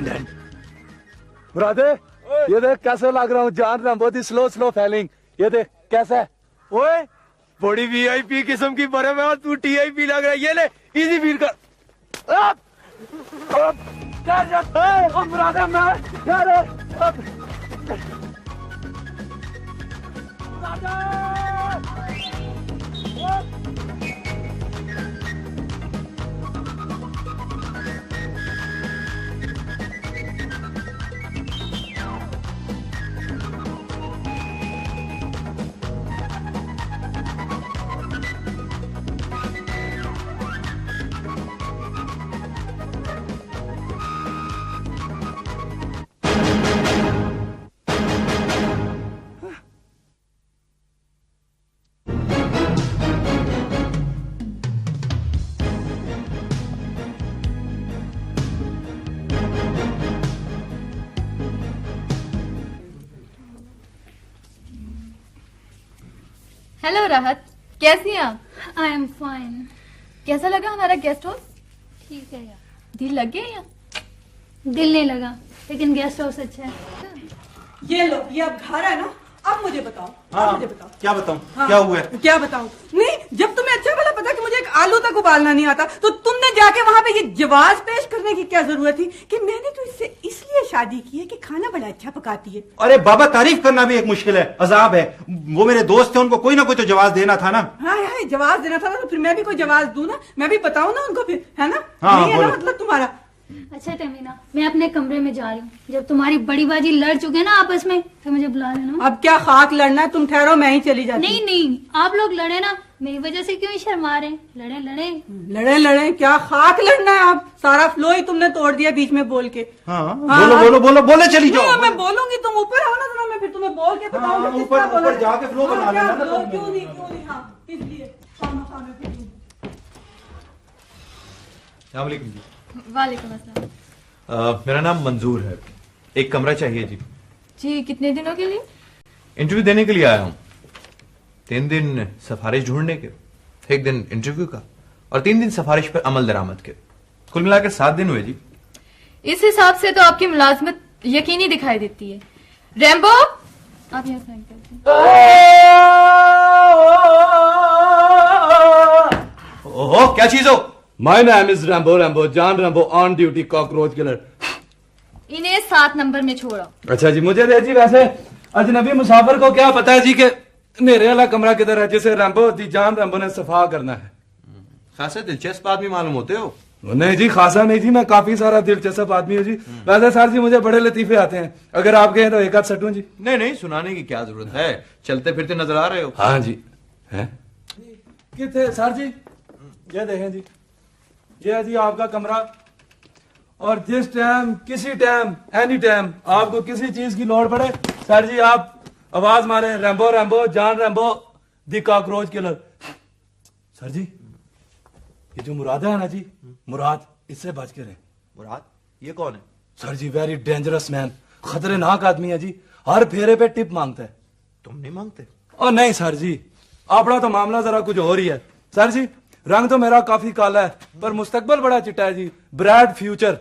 Done. मुरादे ये देख कैसे लग रहा हूँ जान रहा, बहुत ही स्लो स्लो फैलिंग। ये देख कैसा है। ओए बड़ी वीआईपी किस्म की बर्फ है और तू टीआईपी लग रहा है। ये ले इजी फील कर। मुरादे मैं हेलो राहत, कैसी हैं आप? I am fine. कैसा लगा हमारा गेस्ट हाउस? ठीक है यार, दिल लग गया या? दिल नहीं लगा, लेकिन गेस्ट हाउस अच्छा है। ये लो, ये अब घर है ना। अब मुझे बताओ। हाँ, मुझे बताओ क्या बताऊं? हाँ, क्या हुआ है? क्या बताऊं? नहीं, जब तुम्हें अच्छा भला पता कि मुझे एक आलू तक उबालना नहीं आता, तो तुमने जाके वहां पे ये जवाब पेश करने की क्या जरूरत थी कि मैंने तो इससे इसलिए शादी की है कि खाना बड़ा अच्छा पकाती है। अरे बाबा, तारीफ करना भी एक मुश्किल है, अजाब है। वो मेरे दोस्त थे, उनको कोई ना कोई तो जवाब देना था ना। हाँ हाँ, जवाब देना था ना, तो फिर मैं भी कोई जवाब दूं ना, मैं भी बताऊं ना उनको फिर, है ना? हाँ, यही है ना बोलो। मतलब तुम्हारा। अच्छा तमीना, मैं अपने कमरे में जा रही हूँ। जब तुम्हारी बड़ी बाजी लड़ चुके ना आपस में, फिर मुझे बुला लेना। अब क्या खाक लड़ना है? तुम ठहरो, मैं ही चली जाती। नहीं नहीं, आप लोग लड़े ना, मेरी वजह से क्यों शर्मा रहे? लड़े लड़े लड़े लड़े क्या खाक लड़ना है? आप सारा फ्लो ही तुमने तोड़ दिया बीच में बोल के। हाँ, हाँ, बोलो हाँ। बोलो बोलो, बोले चली जाओ। नहीं, मैं बोलूंगी, तुम ऊपर आओ ना, तो मैं फिर तुम्हें बोल के बताऊंगी। हाँ, किस ऊपर- तरह बोलना ऊपर जाके flow हाँ, बना क्या लेना ना flow? तुम। क्यों नहीं, हाँ, इसलिए खामा में फिर तुम। अस्सलाम वालेकुम जी। वालेकुम अस्सलाम। मेरा नाम मंजूर है, एक कमरा चाहिए जी। जी कितने दिनों के लिए? इंटरव्यू देने के लिए आया हूँ। 3 दिन सिफारिश ढूंढने के, 1 दिन इंटरव्यू का और 3 दिन सिफारिश पर अमल दरामद के, कुल मिलाकर 7 दिन हुए जी। इस हिसाब से तो आपकी मुलाजमत यकीनी दिखाई देती है। रैम्बो, आप यहाँ साइन कर दें। ओहो, क्या चीज हो? My name is Rambo, Rambo John Rambo on duty cockroach killer. इन्हें 7 नंबर में छोड़ा। अच्छा जी, मुझे दे जी। वैसे अजनबी मुसाफिर को क्या पता है जी कि नेरे वाला कमरा किधर है जिसे रैम्बो दी जान रैम्बो ने सफा करना है। खासा दिलचस्प आदमी मालूम होते हो। नहीं जी, खासा नहीं जी, मैं काफी सारा दिलचस्प आदमी हूँ जी। वैसे सर जी मुझे बड़े लतीफे आते हैं, अगर आप कहें तो एक आध सटूं जी। नहीं नहीं, सुनाने की क्या जरूरत है, चलते फिरते नजर आ रहे हो। हाँ जी। हैं कितने सर जी? ये देखें जी, ये है जी आपका कमरा। और जिस टाइम, किसी टाइम, एनी टाइम आपको किसी चीज की लोड़ पड़े, सर जी आप आवाज मारे, रैम्बो रैम्बो जान रैम्बो दी कॉकरोच किलर। सर जी ये जो मुराद है ना जी, मुराद, इससे बच के रहे। मुराद? ये कौन है? सर जी वेरी डेंजरस मैन, खतरनाक आदमी है जी, हर फेरे पे टिप मांगता है। तुम नहीं मांगते? और नहीं सर जी, अपना तो मामला जरा कुछ और ही है। सर जी रंग तो मेरा काफी काला है, पर मुस्तकबल बड़ा चिट्टा है जी, ब्राइट फ्यूचर।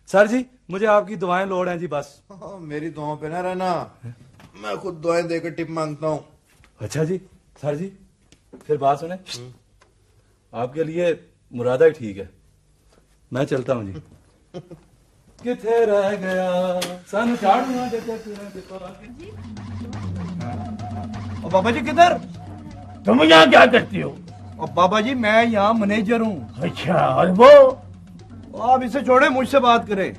सर जी मुझे आपकी दुआएं लोड़ हैं जी बस। मेरी दुआओं पे ना रहना, मैं खुद दुआएं देकर टिप मांगता हूँ। अच्छा जी। सर जी फिर बात सुने, आपके लिए मुरादा ही ठीक है, मैं चलता हूँ जी। किथे रह गया सन झाड़ू और बाबा जी किधर? तुम यहाँ क्या करती हो? और बाबा जी मैं यहाँ मैनेजर हूँ। अच्छा, और वो? आप इसे छोड़े, मुझसे बात करें।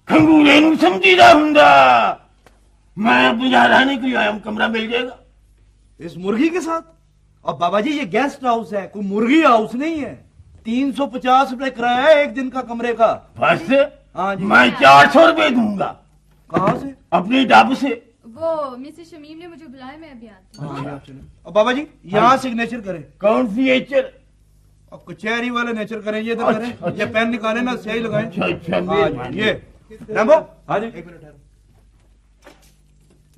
खंगूरे नू समझीदा हुंदा, मैं बुझाने के लिए आया हूँ, कमरा मिल जाएगा? इस मुर्गी के साथ? और बाबा जी ये गेस्ट हाउस है, कोई मुर्गी हाउस नहीं है। 350 रुपए किराया है एक दिन का कमरे का। बस? हाँ जी। मैं 400 रुपए दूंगा। कहाँ से? अपनी डब से। वो मिसेस शमीम ने मुझे बुलाया, मैं अभी आती हूँ। और बाबा जी यहाँ सिग्नेचर करें। कौन सी नेचर? और कचहरी वाले नेचर करें, ये तो अच्छा, करें। अच्छा। ये पेन निकाले ना, सही लगाएं। अच्छा अच्छा, हाँ मेहरबानी। जी, ये रैम्बो, हाँ जी। एक मिनट ठहरो।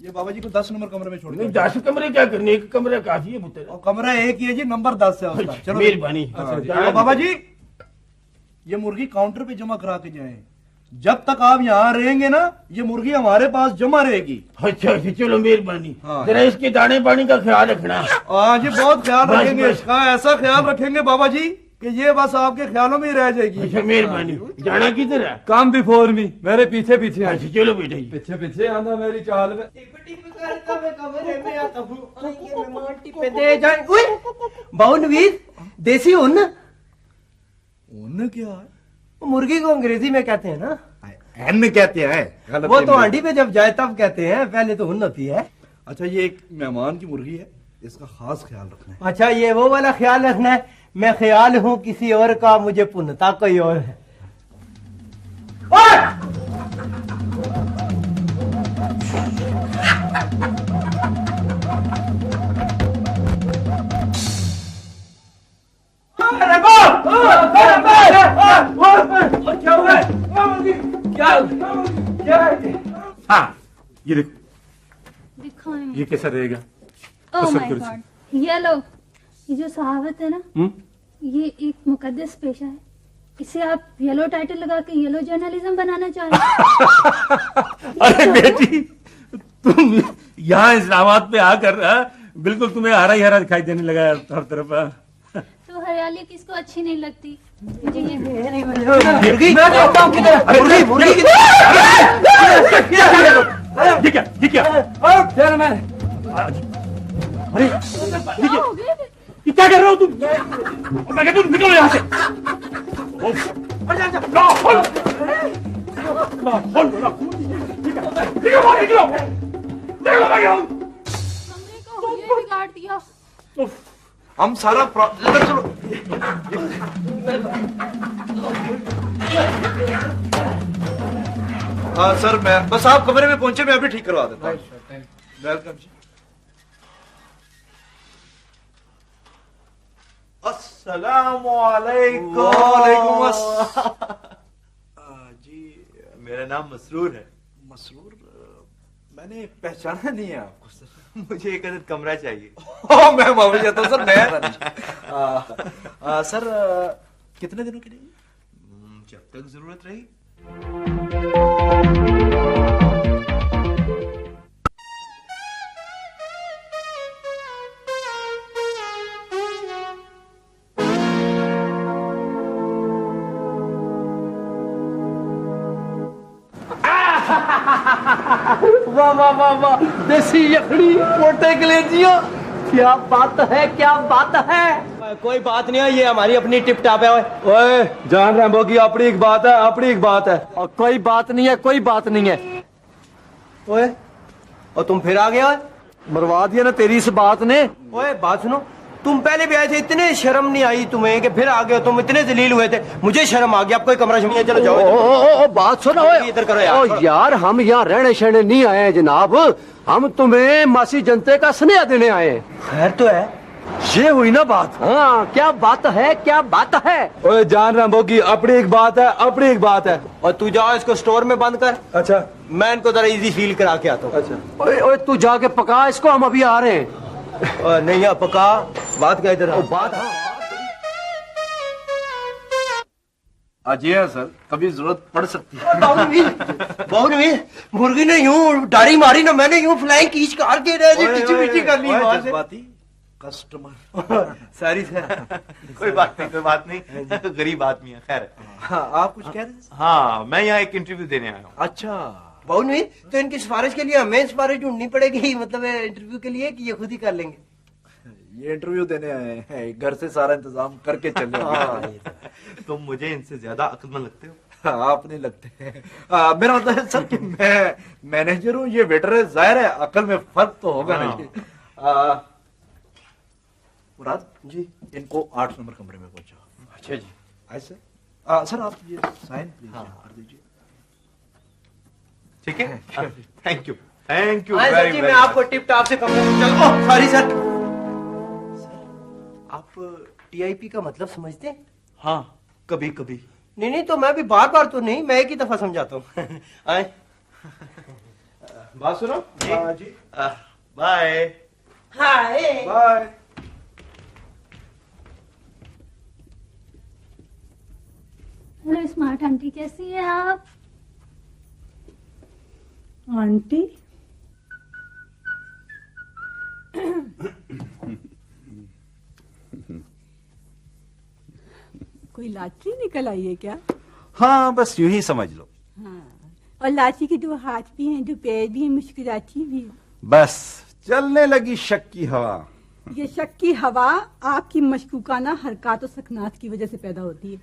ये बाबा जी को 10 नंबर कमरे में छोड़ नहीं, दो। 10 कमरे क्या करने, एक कमरा काफी है पुत्र। और कमरा एक ही है जी, नंबर 10 है उसका। चलो मेहरबानी। हाँ जी। और बाबा जी ये मुर्गी काउंटर पे जमा करा के जाएं। जब तक आप यहाँ रहेंगे ना, ये मुर्गी हमारे पास जमा रहेगी। अच्छा अच्छा, चलो मेहरबानी। हाँ। जरा इसके दाने पानी का ख्याल रखना। हाँ जी, बहुत ख्याल बस, रखेंगे बस। इसका, ऐसा ख्याल रखेंगे बाबा जी कि ये बस आपके ख्यालों में ही रह जाएगी। अच्छा मेहरबानी। जाना किधर है? कम बिफोर मी, मेरे पीछे पीछे अच्छा चलो बेटा जी। पीछे पीछे आना मेरी चाल में। बहुनवीर देसी उन उन क्या है? मुर्गी को अंग्रेजी में कहते हैं ना, एन कहते हैं। वो तो हांडी पे जब जाए तब कहते हैं, पहले तो उन होती है। अच्छा, ये एक मेहमान की मुर्गी है, इसका खास ख्याल रखना है। अच्छा, ये वो वाला ख्याल रखना है, मैं ख्याल हूँ किसी और का, मुझे पुनता कोई और है। क्या हुआ? क्या है? हाँ ये देखो, दिखाएं। ये कैसा रहेगा? ओह पसंद माय करो गॉड, ये लो, ये जो सहावत है ना, ये एक मुकद्दस पेशा है। इसे आप येलो टाइटल लगा के येलो जर्नलिज्म बनाना चाह रहे हैं? अरे बेटी, तुम यहाँ इस्लामाबाद पे आकर बिल्कुल तुम्हें हरा ही हरा दिखाई देने लगा है हर तरफ। तो हरियाली किसको अच्छी नहीं लगती? मुझे ये मुर्गी मैं देखता हूँ किधर, मुर्गी मुर्गी किधर? ये क्या चल मैं अरे ये क्या कर रहे हो तुम? मैं कहता हूँ निकलो यहाँ से। कमरे को ये बिगाड़ दिया। हम सारा इधर चलो। हाँ सर, मैं बस आप कमरे में पहुंचे, मैं अभी ठीक करवा देता हूँ। वेलकम जी। अस्सलामुअलैकुम। वालेकुम अस्सलाम। जी, मेरा नाम मसरूर है। मसरूर, मैंने पहचाना नहीं है आपको सर। मुझे एक अदद कमरा चाहिए। मैं मामूली जाता हूँ सर, मैं सर कितने दिनों के लिए? जब तक जरूरत रही। वाह वाह वाह वाह, देसी यखड़ी, मोटे कलेजियों, क्या बात है, क्या बात है। कोई बात नहीं है, ये हमारी अपनी टिप टाप है। ओए जान रैम्बो की अपनी एक बात है, अपनी एक बात है। और कोई बात नहीं है, कोई बात नहीं है। ओए, और तुम फिर आ गया? मरवा दिया ना तेरी इस बात ने। ओए बात सुनो, तुम पहले भी आए थे, इतने शर्म नहीं आई तुम्हें कि फिर आ गए हो? तुम इतने जलील हुए थे, मुझे शर्म आ गई। आप कोई कमरा शमिया, चलो जाओ। ओ, बात सुनो इधर करो यार। ओ यार, हम यहाँ रहने शहने नहीं आए हैं जनाब, हम तुम्हें मासी जनते का स्नेह देने आए हैं। खैर तो है, ये हुई ना बात। हाँ, क्या बात है, क्या बात है। ओए जान रैम्बो की अपनी एक बात है, अपनी एक बात है। और तू जाओ इसको स्टोर में बंद कर, अच्छा मैं इनको जरा इजी फील करा के आता हूँ। अच्छा। ओए ओए, तू जाके पका इसको, हम अभी आ रहे हैं। नहीं यार, पका बात क्या इधर? बात अजय है सर, कभी जरूरत पड़ सकती है। बाबूवीर, मुर्गी ने यूं डारी मारी ना, मैंने यूं फ्लाइंग कीच कर के किची पिची कर ली। जज्बाती कस्टमर। सारी सर, कोई बात नहीं, कोई बात नहीं। गरीब आदमी है, खैर। हाँ, आप कुछ कह रहे थे? हाँ, मैं यहाँ एक इंटरव्यू देने आया हूँ। अच्छा, बाबूवीर, तो इनकी सिफारिश के लिए हमें सिफारिश ढूंढनी पड़ेगी, मतलब इंटरव्यू के लिए, कि ये खुद ही कर लेंगे? ये इंटरव्यू देने आए हैं, घर से सारा इंतजाम करके चले। तुम मुझे इनसे ज्यादा अक्लमंद लगते हो। आप नहीं लगते हैं। मेरा मतलब है सर कि मैं मैनेजर हूँ, ये वेटर है, जाहिर है अकल में फर्क तो होगा नहीं। मुराद जी, इनको 8 नंबर कमरे में पहुंचाओ। अच्छा जी, ऐसे सर आप ये साइन प्लीज कर दीजिए। ठीक है, thank you, thank you sir very जी, मच। मैं आपको टिप टॉप से कमरे में चल। ओह सॉरी सर, आप टीआईपी का मतलब समझते हैं? हाँ, कभी कभी। नहीं, तो मैं भी बार बार तो नहीं, मैं एक ही दफा समझाता हूँ। आए, बात सुनो जी। बाय। हाय। बाय। स्मार्ट आंटी, कैसी हैं आप? आंटी कोई लाटरी निकल आई है क्या? हाँ, बस यूं ही समझ लो। हाँ, और लाटरी के 2 हाथ भी हैं, 2 पैर भी हैं, मुस्कुराती भी है। बस चलने लगी शक की हवा। ये शक की हवा आपकी मशकूकाना हरकत और सकनात की वजह से पैदा होती है।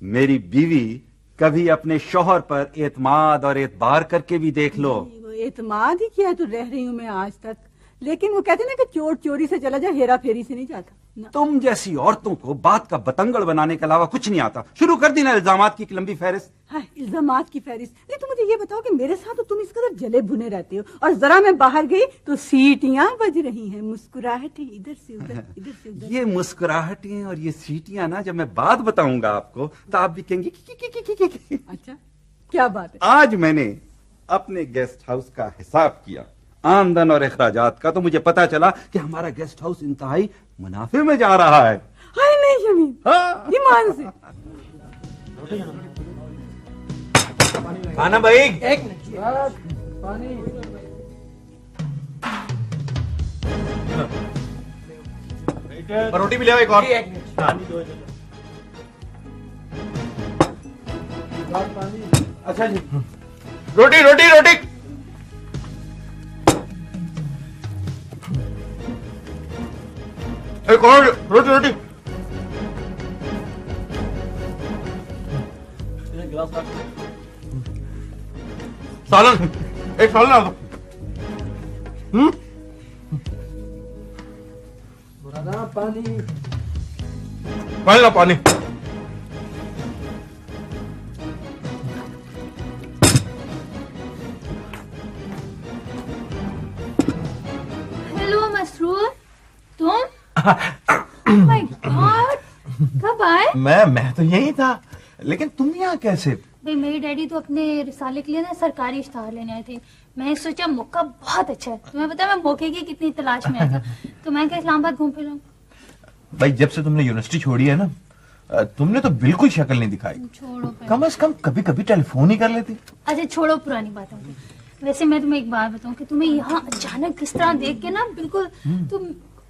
मेरी बीवी कभी अपने शौहर पर एतमाद और एतबार करके भी देख लो। वो एतमाद ही किया तो रह रही हूँ मैं आज तक, लेकिन वो कहते ना कि चोर चोरी से चला जाए, हेरा फेरी से नहीं जाता ना। तुम जैसी औरतों को बात का बतंगड़ बनाने के अलावा कुछ नहीं आता। शुरू कर दी ना इल्जामात की एक लंबी फहरिस्त। हाँ, इल्जामात की फहरिस्त। नहीं तो मुझे ये बताओ कि मेरे साथ तो तुम इस कदर जले भुने रहते हो, और जरा मैं बाहर गई तो सीटियां बज रही हैं, मुस्कुराहटें इधर से उधर, इधर से उधर। ये मुस्कुराहटें और ये सीटियां ना, जब मैं बात बताऊंगा आपको तो आप भी कहेंगे कि अच्छा, क्या बात है? आज मैंने अपने गेस्ट हाउस का हिसाब किया, आमदन और अखराजात का, तो मुझे पता चला कि हमारा गेस्ट हाउस इंतहाई मुनाफे में जा रहा है। हाय नहीं शमीम, हाँ। ईमान से। खाना भाई। एक मिनट। रोटी भी ले आओ एक और। एक मिनट। अच्छा जी, रोटी रोटी रोटी। एक और रोटी रोटी। सालन, एक सालन आ दो। पानी ला पानी। हेलो मसरूर, तुम? माय गॉड, कब आए? मैं तो यही था, लेकिन तुम यहाँ कैसे? भाई मेरे डैडी तो अपने रिसाले के लिए ना सरकारी इश्तहार लेने आए थे। मैंने सोचा मौका बहुत अच्छा है, तुम्हें पता है मैं मौके की कितनी तलाश में आया था, तो मैं क्या इस्लामाबाद घूम फिर। भाई जब से तुमने यूनिवर्सिटी छोड़ी है ना, तुमने तो बिल्कुल शक्ल नहीं दिखाई। छोड़ो भाई। कम से कम कभी कभी टेलीफोन ही कर लेती। अच्छा छोड़ो पुरानी बातों को। वैसे मैं तुम्हें एक बात बताऊं कि तुम्हें यहाँ अचानक किस तरह देख के ना बिल्कुल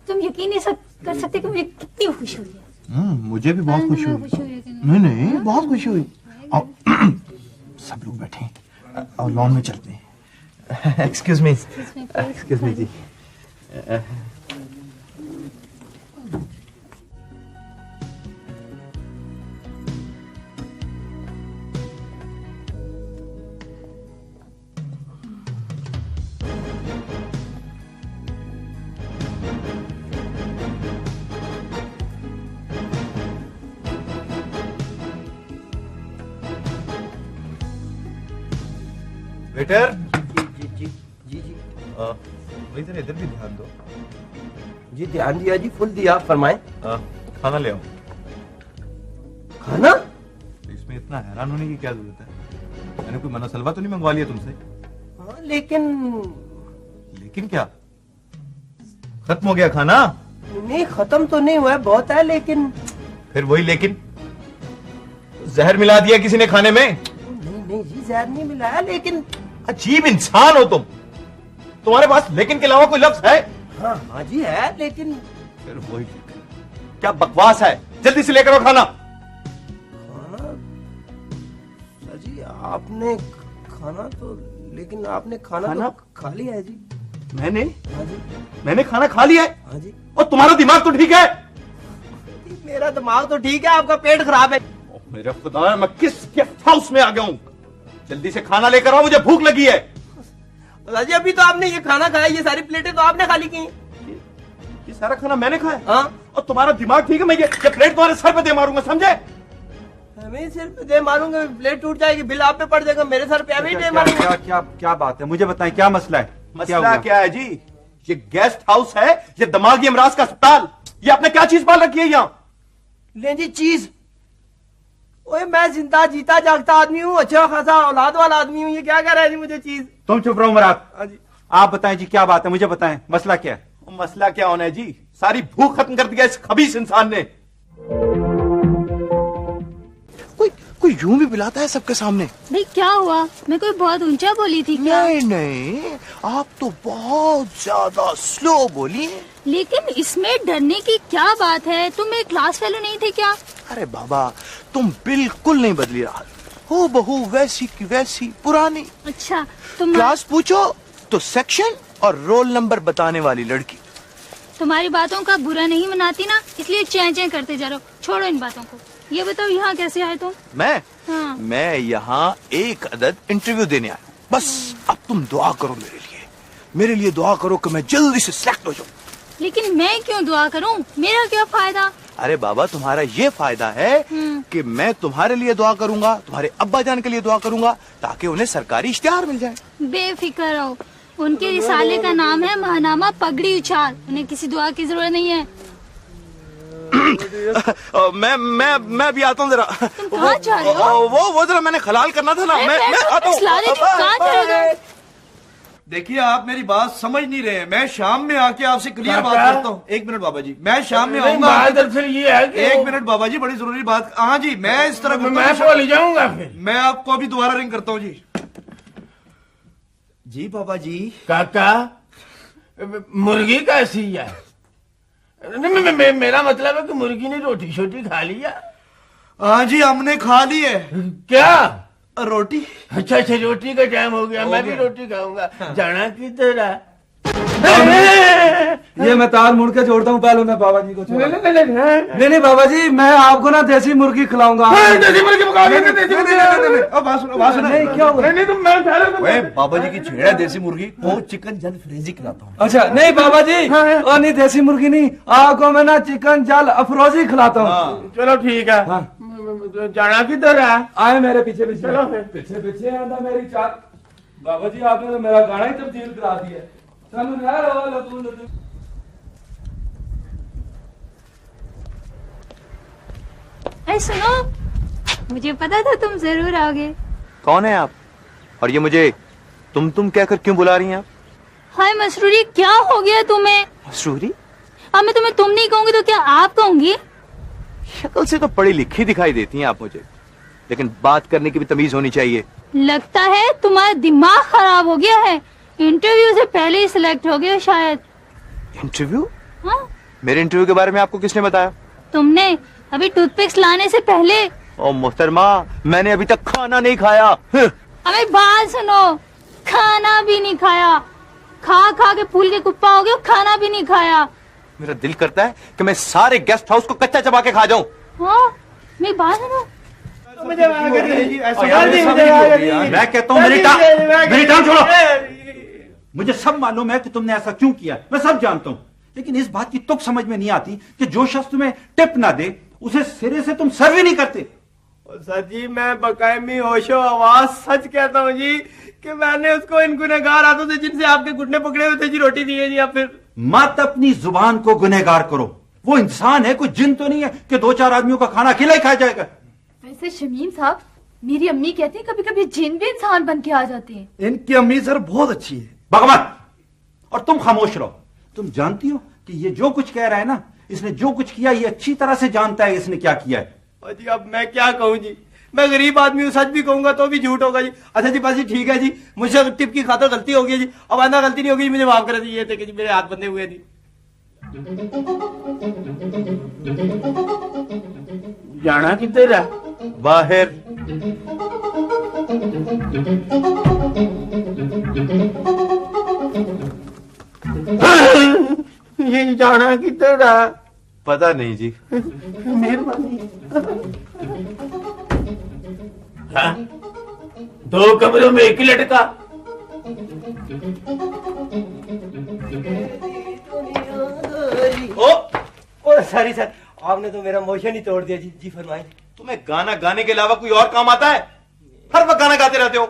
तुम यकीन नहीं कर सकते कि मुझे कितनी खुशी हुई है। मुझे भी बहुत खुशी हुई। खुशी हुई है। नहीं बहुत खुशी हुई। और सब लोग बैठे हैं और लॉन में चलते हैं। एक्सक्यूज मी, एक्सक्यूज मी जी। वेटर जी जी जी जी भाई जरा इधर भी ध्यान दो। जी ध्यान दिया जी, फुल दिया। फरमाएं। खाना ले आओ। खाना? इसमें इतना हैरान होने की क्या जरूरत है? मैंने कोई मनसलवा तो नहीं मंगवा लिया तुमसे? हाँ, लेकिन क्या खत्म हो गया खाना? नहीं, खत्म तो नहीं हुआ है, बहुत है, लेकिन फिर वही लेकिन। जहर मिला दिया किसी ने खाने में? नहीं जी, जहर नहीं मिलाया, लेकिन अजीब इंसान हो तुम। तुम्हारे पास लेकिन के अलावा कोई लफ्ज है? हाँ हाँ जी है, लेकिन फिर वही क्या बकवास है? जल्दी से लेकर आओ खाना। खाना? जी आपने खाना तो, लेकिन आपने खाना तो खा लिया है जी। मैंने? हाँ जी। मैंने खाना खा लिया है? हाँ जी। और तुम्हारा दिमाग तो ठीक है? मेरा दिमाग तो ठीक है, आपका पेट खराब है। मेरा खुदा, मैं किस गेस्ट हाउस में आ गया हूँ? जल्दी से खाना लेकर आओ, मुझे भूख लगी है। जी अभी तो आपने ये खाना खाया, ये सारी प्लेटें तो आपने खाली की। ये सारा खाना मैंने खाया? हाँ। और तुम्हारा दिमाग ठीक है? मैं ये प्लेट तुम्हारे सर पे दे मारूंगा, समझे? हमें सिर पे दे मारूंगा, प्लेट टूट जाएगी, बिल आप पे पड़ जाएगा, मेरे सर पे अभी दे मारूंगा। क्या क्या क्या बात है, मुझे बताएं क्या मसला है? मसला क्या है जी? ये गेस्ट हाउस है, ये दिमागी अमराज का अस्पताल। ये आपने क्या चीज पाल रखी है यहाँ? ले जी चीज। ओए मैं जिंदा जीता जागता आदमी हूँ, अच्छा खासा औलाद वाला आदमी हूँ, ये क्या कह रहा है जी मुझे चीज? तुम चुप रहो मुराद। आप बताएं जी क्या बात है, मुझे बताएं मसला क्या है? मसला क्या होना है जी? सारी भूख खत्म कर दिया इस खबीस इंसान ने। कोई यूं भी बुलाता है सबके सामने? भाई क्या हुआ, मैं कोई बहुत ऊंचा बोली थी क्या? नहीं नहीं, आप तो बहुत ज्यादा स्लो बोली हैं। लेकिन इसमें डरने की क्या बात है, तुम मेरे क्लास फेलो नहीं थे क्या? अरे बाबा, तुम बिल्कुल नहीं बदली रहा हो, बहू वैसी की वैसी पुरानी। अच्छा तुम क्लास पूछो तो सेक्शन और रोल नंबर बताने वाली लड़की। तुम्हारी बातों का बुरा नहीं मनाती ना, इसलिए चैं करते जा रहे हो। छोड़ो इन बातों को, ये बताओ यहाँ कैसे आए तुम? मैं हाँ। मैं यहाँ एक अदद इंटरव्यू देने आया हूँ। बस अब तुम दुआ करो मेरे लिए दुआ करो कि मैं जल्दी से सिलेक्ट हो जाऊँ। लेकिन मैं क्यों दुआ करूं, मेरा क्या फायदा? अरे बाबा, तुम्हारा ये फायदा है कि मैं तुम्हारे लिए दुआ करूंगा, तुम्हारे अब्बा जान के लिए दुआ करूंगा, ताकि उन्हें सरकारी इश्तिहार मिल जाए। बेफिक्र रहो, उनके रिसाले का नाम है महानामा पगड़ी उछाल, उन्हें किसी दुआ की जरूरत नहीं है। मैं भी आता हूँ जरा। तुम कहाँ जा रहे हो? वो जरा मैंने खलाल करना था ना। मैं आता हूँ। कहाँ जा रहे हो? देखिए, आप मेरी बात समझ नहीं रहे हैं। मैं शाम में आके आपसे क्लियर बात करता हूँ। एक मिनट बाबा जी, मैं शाम में आऊंगा। दरअसल ये है कि एक मिनट बाबा जी, बड़ी जरूरी बात। हाँ जी, मैं इस तरह मैं बोल जाऊंगा फिर। मैं आपको अभी दोबारा रिंग करता हूँ जी। जी बाबा जी। काका, मुर्गी कैसी है? नहीं, मेरा मतलब है कि मुर्गी ने रोटी शोटी खा लिया? हाँ जी, हमने खा ली है। क्या? रोटी। अच्छा, रोटी का टाइम हो गया, मैं भी रोटी खाऊंगा। जाना किधर है? ये मैं तार मुड़ के छोड़ता हूँ, पहले मैं बाबा जी को छोड़ा। नहीं बाबा जी, मैं आपको ना देसी मुर्गी खिलाऊंगा। देसी मुर्गी नहीं, क्या हुआ? नहीं तो मैं बाबा जी की छेड़ा देसी मुर्गी, वो चिकन जल फ्रेजी खिलाता हूँ। अच्छा नहीं बाबा जी, और नहीं देसी मुर्गी नहीं, आपको मैं ना चिकन जल अफरोजी खिलाता हूँ। चलो ठीक है। जाना किधर है? आए मेरे पीछे पीछे। चलो फिर। पीछे पीछे आंदा मेरी चाल। बाबा जी, आपने तो मेरा गाना ही तब्दील करा दिया। चलो यार, अरे सुनो, मुझे पता था तुम जरूर आओगे। कौन है आप? और ये मुझे तुम कहकर क्यों बुला रही हैं आप? हाय मसरूरी, क्या हो गया तुम्हें? मसरूरी? अब मैं तुम्हें तुम नहीं कहूंगी तो क्या आप कहूंगी? शक्ल से तो पढ़ी लिखी दिखाई देती हैं आप मुझे, लेकिन बात करने की भी तमीज होनी चाहिए। लगता है तुम्हारा दिमाग खराब हो गया है, इंटरव्यू से पहले ही सिलेक्ट हो गए शायद। इंटरव्यू? हाँ? मेरे इंटरव्यू के बारे में आपको किसने बताया? तुमने अभी टूथपिक्स लाने से पहले। ओ मोहतरमा, मैंने अभी तक खाना नहीं खाया। अबे बात सुनो, खाना भी नहीं खाया, खा खा के फूल के कुप्पा हो गए, खाना भी नहीं खाया। मेरा दिल करता है कि मैं सारे गेस्ट हाउस को कच्चा चबा के खा जाऊं। हाँ, मेरी बात सुनो। मैं कहता हूँ मेरी टांग छोड़ो। मुझे सब मालूम है कि तुमने ऐसा क्यों किया, मैं सब जानता हूँ, लेकिन इस बात की तुक समझ में नहीं आती कि जो शख्स तुम्हें टिप ना दे उसे सिरे से तुम सर्व ही नहीं करते। सर जी, मैं बकायमी होशो आवाज सच कहता हूँ जी कि मैंने उसको इन गुनहगार हाथों से जिनसे आपके घुटने पकड़े हुए थे जी रोटी दी है जी। आप फिर मत अपनी जुबान को गुनहगार करो, वो इंसान है, कोई जिन तो नहीं है कि 2-4 आदमियों का खाना अकेला ही खाया जाएगा। वैसे शमीम साहब, मेरी अम्मी कहती है कभी कभी जिन भी इंसान बन के आ जाते हैं। इनकी अम्मी सर बहुत अच्छी है। भगवान, और तुम खामोश रहो। तुम जानती हो कि ये जो कुछ कह रहा है ना, इसने जो कुछ किया ये अच्छी तरह से जानता है इसने क्या किया है। जी अब मैं क्या कहूँ जी, मैं गरीब आदमी हूँ, सच भी कहूंगा तो भी झूठ होगा जी। अच्छा जी, बस जी ठीक है जी, मुझसे टिप की खातर गलती हो गई जी, अब आना गलती नहीं होगी, मुझे माफ कर दीजिए थे कि जी मेरे हाथ बंधे हुए जी। जाना किधर है? बाहर। ये जाना किधर है? पता नहीं जी। मेहरबानी। हाँ? 2 कमरों में एक ही लड़का। ओ सॉरी सर, आपने तो मेरा मोशन ही तोड़ दिया जी। जी फरमाइए। तुम्हें गाना गाने के अलावा कोई और काम आता है? हर वक्त गाना गाते रहते हो।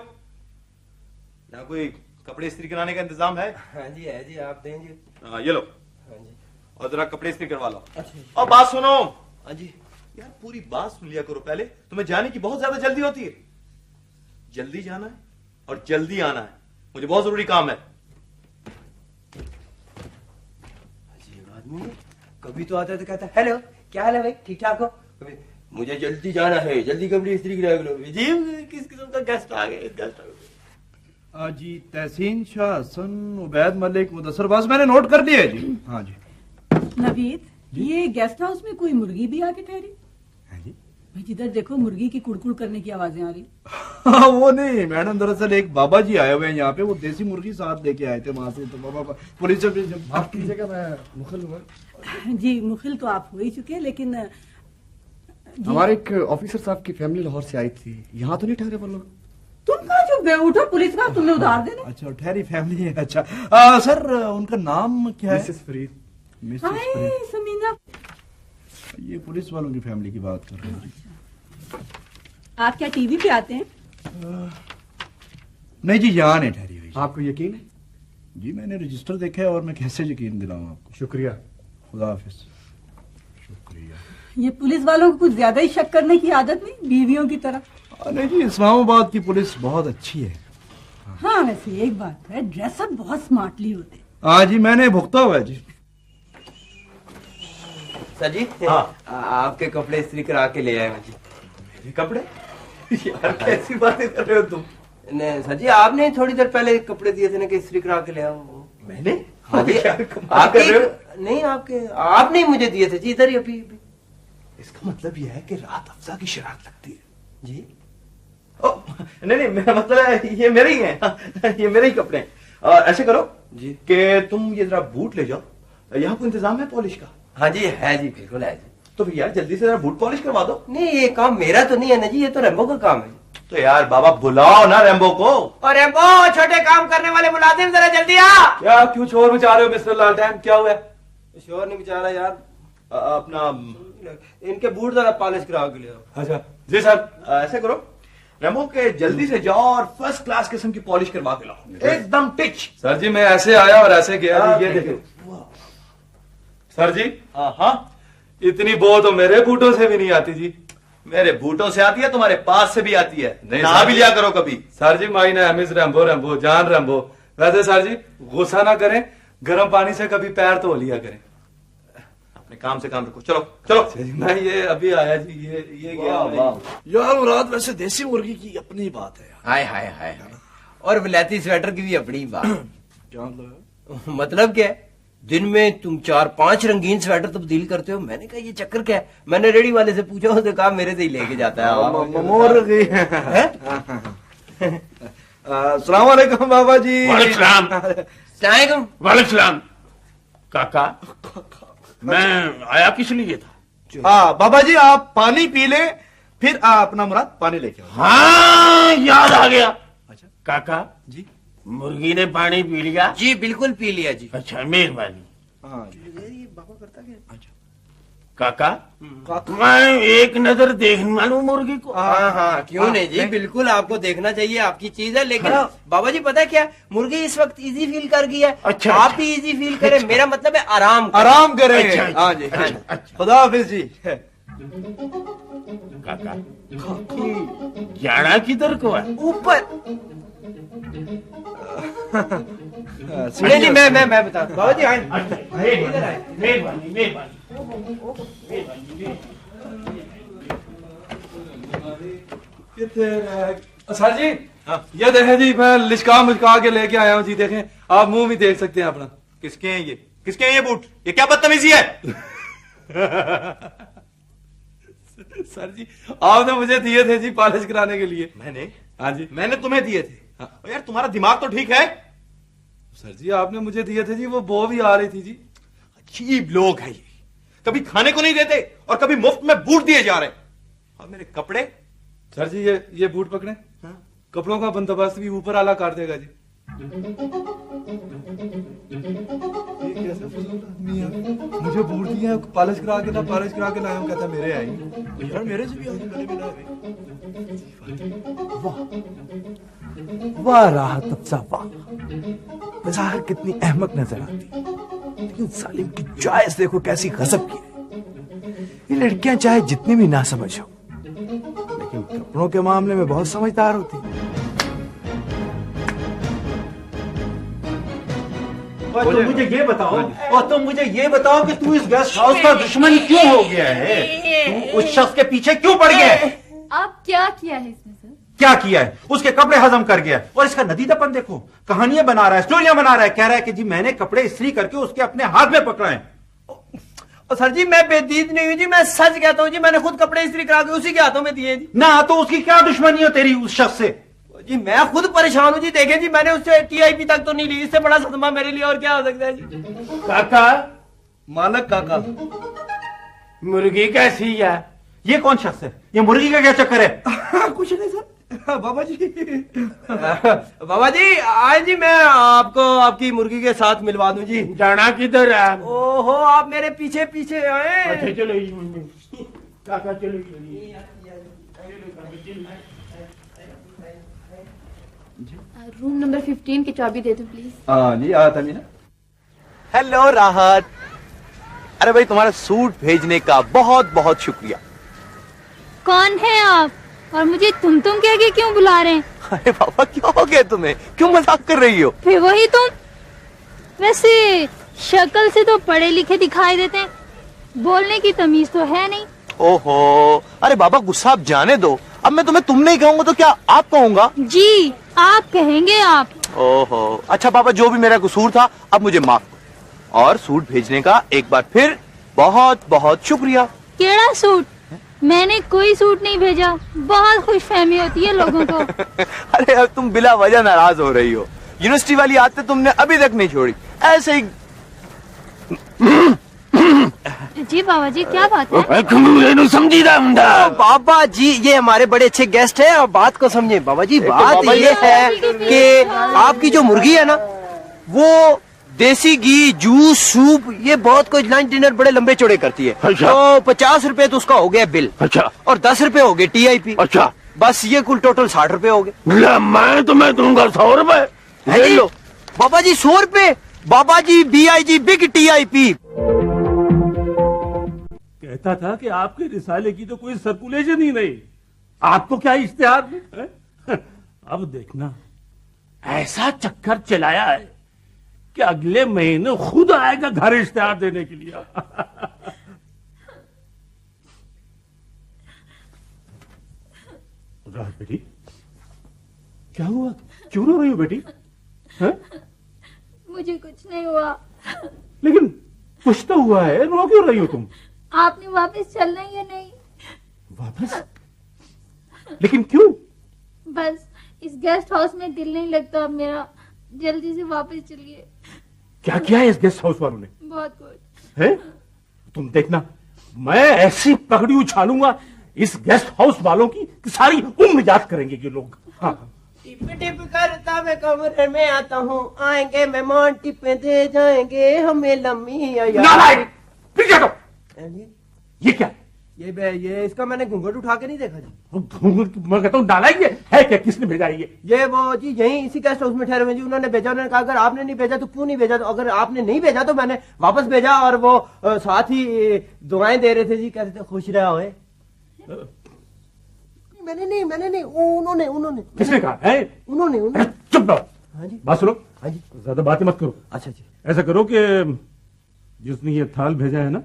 यहाँ कोई कपड़े इस्त्री कराने का इंतजाम है? हाँ जी है जी, आप दें जी। हाँ ये लो। हाँ जी। और जरा कपड़े इस्त्री करवा लो। अच्छा। और बात सुनो। हाँ जी। यार पूरी बात सुन लिया करो पहले। तुम्हें जाने की बहुत ज्यादा जल्दी होती है। जल्दी जाना है और जल्दी आना है, मुझे बहुत जरूरी काम है। अजीब आदमी है, कभी तो आता है तो कहता है हेलो क्या हाल है भाई, ठीक ठाक हो, कभी मुझे जल्दी जाना है, जल्दी कपड़े इस्त्री करा लो जी। किस किस्म का गेस्ट आ गए, गेस्ट आ गए जी तहसीन शाह, हसन, उबैद मलिक, मुदस्सर, बस मैंने नोट कर लिया है जी। हाँ जी। नवीद, ये गेस्ट हाउस में कोई मुर्गी भी आके ठहरी? भाई जिधर देखो मुर्गी की कुड़कुड़ करने की आवाजें आ रही। हाँ वो नहीं मैडम, दरअसल एक बाबा जी आए हुए हैं यहाँ पे, वो देसी मुर्गी साथ लेके आए थे वहां से। तो बाबा पुलिस से माफ कीजिएगा, मैं मुखिल हूँ जी मुखिल तो आप हो ही चुके हैं, लेकिन हमारे एक ऑफिसर साहब की फैमिली लाहौर से आई थी, यहाँ तो नहीं ठहरे वो लोग? तुम कहाँ चुप गए? उठो, पुलिस का तुमने उधार देना। अच्छा ठहरी फैमिली है। अच्छा सर उनका नाम क्या है? मिसेस फरीद। मिसेस हाय फरीद। समीना, ये पुलिस वालों की फैमिली की बात कर रहे हैं। आप क्या टीवी पे आते हैं? नहीं जी, यहाँ नहीं ठहरी हुई। आपको यकीन है? जी मैंने रजिस्टर देखा है, और मैं कैसे यकीन दिलाऊं आपको। शुक्रिया। खुदा हाफिज। शुक्रिया। ये पुलिस वालों को कुछ ज्यादा ही शक करने की आदत नहीं, बीवियों की तरह? नहीं जी, इस्लामाबाद की पुलिस बहुत अच्छी है। हाँ वैसे एक बात है, ड्रेसअप बहुत स्मार्टली होते। हाँ जी, मैंने भुगता हुआ है जी। सर जी, हाँ। आपके कपड़े इस्त्री करा के ले आए मैं जी। मेरे कपड़े? यार कैसी बातें कर रहे हो तुम? नहीं सर जी, आपने थोड़ी देर पहले कपड़े दिए थे ना कि इस्त्री करा के ले आओ। मैंने? हाँ जी, नहीं आपने ही मुझे दिए थे जी, इधर ही अभी। इसका मतलब यह है कि रात अफजा की शरारत लगती है जी। नहीं, मेरा मतलब है ये मेरे ही हैं। ये मेरे ही कपड़े हैं। ऐसे करो जी कि तुम ये जरा बूट ले जाओ, यहाँ कोई इंतजाम है पॉलिश का? हाँ जी है जी, बिल्कुल है जी। तो फिर यार जल्दी से जरा बूट पॉलिश करवा दो। नहीं ये काम मेरा तो नहीं है ना जी, ये तो रेम्बो का काम है। तो यार बाबा बुलाओ ना रेम्बो को। और रेम्बो, छोटे काम करने वाले मुलाजिम जरा जल्दी आ। क्या क्यों शोर मचा रहे हो मिस्टर लालटेन, क्या हुआ? शोर नहीं बेचारा यार, अपना इनके बूट जरा पॉलिश करा के ले आओ। अच्छा जी सर। ऐसे करो रेम्बो के जल्दी से जाओ और फर्स्ट क्लास किस्म की पॉलिश करवा के लाओ, एकदम टिच। सर जी मैं ऐसे आया और ऐसे गया जी, ये देखो। सर जी हाँ, इतनी बो तो मेरे बूटों से भी नहीं आती जी। मेरे बूटों से आती है, तुम्हारे पास से भी आती है। नहीं नहा सर भी जी। लिया करो कभी। सर जी my name is Rambo, Rambo John Rambo. वैसे सर जी गुस्सा ना करें, गर्म पानी से कभी पैर धो लिया करें। अपने काम से काम रखो, चलो चलो। मैं ये अभी आया जी, ये गया। यार मुराद, वैसे देसी मुर्गी की अपनी बात है यार। हाय हाय हाय, और विलायती स्वेटर की भी अपनी बात। क्या मतलब? मतलब क्या है, दिन में तुम 4-5 रंगीन स्वेटर तब्दील करते हो। मैंने कहा ये चक्कर क्या है? मैंने रेडी वाले से पूछा, उसने कहा मेरे से ही लेके जाता है। मुर्गी। अस्सलाम वालेकुम बाबा जी। वालेकुम सलाम। काका, मैं आया किस लिए था? हाँ बाबा जी, आप पानी पी ले, फिर अपना मुराद पानी लेके आओ। हाँ याद आ गया। अच्छा काका जी। मुर्गी ने पानी पी लिया? जी बिल्कुल पी लिया जी। अच्छा मेहरबानी। हाँ जी। ये बाबा करता क्या? अच्छा काका, मैं एक नजर देखने वालू मुर्गी को। हाँ हाँ क्यों नहीं जी, बिल्कुल आपको देखना चाहिए, आपकी चीज है। लेकिन बाबा जी पता है क्या, मुर्गी इस वक्त इजी फील कर गई है। अच्छा, आप भी इजी फील करें। मेरा मतलब है आराम करें। अच्छा, हाँ जी। खुदा हाफिज जी। काका, जाना किधर को है? ऊपर। नहीं मैं बता बाबा जी आए। मेहरबानी मेहरबानी। सर जी ये देखें जी, मैं लिचका मुचका के लेके आया हूँ जी। देखें, आप मुंह भी देख सकते हैं अपना। किसके हैं ये? किसके हैं ये बूट? ये क्या बदतमीजी है? सर जी आपने मुझे दिए थे जी पॉलिश कराने के लिए। मैंने? हाँ जी मैंने तुम्हें दिए थे? यार तुम्हारा दिमाग तो ठीक है? सर जी आपने मुझे दिए थे जी, वो बो भी आ रही थी जी। अजीब लोग हैं ये, कभी खाने को नहीं देते और कभी मुफ्त में बूट दिए जा रहे हैं। और मेरे कपड़े? सर जी ये बूट पकड़े। हाँ? कपड़ों का बंदोबस्त भी ऊपर आला कर देगा जी। ये कैसा आदमी है, मुझे बूट दिए पॉलिश करा के लाया हूं, कहता मेरे आई। यार मेरे से भी आगे मेरे भी लाए। वाह राहत अफजा वाह, बज़ाहिर कितनी अहमक नजर आती, लेकिन सालिम की चॉइस देखो कैसी गजब की है। ये लड़कियां चाहे जितनी भी ना समझ हो, लेकिन कपड़ों के मामले में बहुत समझदार होती। और तुम मुझे ये बताओ, और तुम मुझे ये बताओ कि तू इस गेस्ट हाउस का दुश्मन क्यों हो गया है? तू उस शख्स के पीछे क्यों पड़ गया है? आप क्या किया है इसमें सर? क्या किया है? उसके कपड़े हजम कर गया है। और इसका नदीदापन देखो, कहानियां बना रहा है, स्टोरियां बना रहा है, कह रहा है कि जी मैंने कपड़े इस्त्री करके उसके अपने हाथ में पकड़ाए। और सर जी मैं बेदीद नहीं हूं जी, मैं सच कहता हूं जी, मैंने खुद कपड़े इस्त्री करा के उसी के हाथों में दिए जी। ना तो उसकी क्या दुश्मनी हो तेरी उस शख्स से? जी मैं खुद परेशान हूं जी, देखें जी मैंने उससे टीआईपी तक तो नहीं ली, इससे बड़ा सदमा मेरे लिए और क्या हो सकता है जी। काका, मालक काका, मुर्गी कैसी है? ये कौन शख्स है? ये मुर्गी का क्या चक्कर है? कुछ नहीं सर। बाबा जी, बाबा जी आए जी, मैं आपको आपकी मुर्गी के साथ मिलवा दूं जी। जाना किधर है? ओहो आप मेरे पीछे पीछे आए। अच्छा चलो काका चलो। रूम नंबर 15 की चाबी दे दो प्लीज। हाँ जी आता नहीं ना। हेलो राहत, अरे भाई तुम्हारा सूट भेजने का बहुत बहुत शुक्रिया। कौन है आप और मुझे तुम कह के क्यों बुला रहे हैं? अरे बाबा क्या हो गया तुम्हें, क्यों मजाक कर रही हो? फिर वही तुम, वैसे शक्ल से तो पढ़े लिखे दिखाई देते हैं, बोलने की तमीज तो है नहीं। ओहो, अरे बाबा गुस्सा आप जाने दो, अब मैं तुम्हें तुम नहीं कहूंगा तो क्या आप कहूंगा? जी आप कहेंगे आप। ओहो, अच्छा बाबा जो भी मेरा कसूर था अब मुझे माफ करो, और सूट भेजने का एक बार फिर बहुत बहुत शुक्रिया। केड़ा सूट? मैंने कोई सूट नहीं भेजा, बहुत खुशफहमी होती है लोगों को। अरे अब तुम बिला वजह नाराज हो रही हो, यूनिवर्सिटी वाली आदतें तुमने अभी तक नहीं छोड़ी, ऐसे ही। जी बाबा जी क्या बात है? बाबा जी ये हमारे बड़े अच्छे गेस्ट हैं, और बात को समझे। बाबा जी बात ये है कि आपकी जो मुर्गी है ना, वो देसी घी, जूस, सूप, ये बहुत कुछ लंच डिनर बड़े लंबे चौड़े करती है। अच्छा। तो 50 रुपए तो उसका हो गया बिल। अच्छा। और 10 रुपए हो गए टीआईपी। अच्छा। बस ये कुल टोटल 60 रुपए हो गए। मैं तुम्हें दूंगा 100 रुपए। ले लो बाबा जी 100 रुपए। बाबा जी BIG बिग टीआईपी। कहता था कि आपके रिसाले की तो कोई सर्कुलेशन ही नहीं, आपको क्या इश्तिहार है? अब देखना ऐसा चक्कर चलाया है कि अगले महीने खुद आएगा घर इश्तिहार देने के लिए। राहत बेटी क्या हुआ, क्यों रो रही हो बेटी? है? मुझे कुछ नहीं हुआ। लेकिन कुछ तो हुआ है, रो क्यों रही हो तुम? आपने वापस चलना ही है नहीं? वापस? लेकिन क्यों? बस इस गेस्ट हाउस में दिल नहीं लगता अब मेरा, जल्दी से वापस चलिए। क्या किया है इस गेस्ट हाउस वालों ने? बहुत कुछ है? तुम देखना मैं ऐसी पगड़ी उछालूंगा इस गेस्ट हाउस वालों की कि सारी उम्र याद करेंगे ये लोग। हाँ। टिप टिप करता मैं कमरे में आता हूँ, आएंगे मेहमान टिपे दे जाएंगे हमें लम्मी। नालायक, फिर क्या करो? ये क्या? ये इसका मैंने घूंघट उठा के नहीं देखा जी। मैं कहता हूँ नालायक है क्या? किसने भेजा ये वो जी यहीं इसी गेस्ट हाउस में ठहरे हुए जी, उन्होंने भेजा। उन्होंने कहा अगर आपने नहीं भेजा तो क्यों नहीं भेजा, तो अगर आपने नहीं भेजा तो मैंने वापस भेजा। और वो साथ ही दुआएं दे रहे थे जी, कहते थे खुश रहा होए। मैंने नहीं उन्होंने। किसने कहा है? उन्होंने। चुप रहो। हाँ जी। बात सुनो। हाँ जी। ज्यादा बातें मत करो। अच्छा जी। ऐसा करो कि जिसने ये थाल भेजा है ना,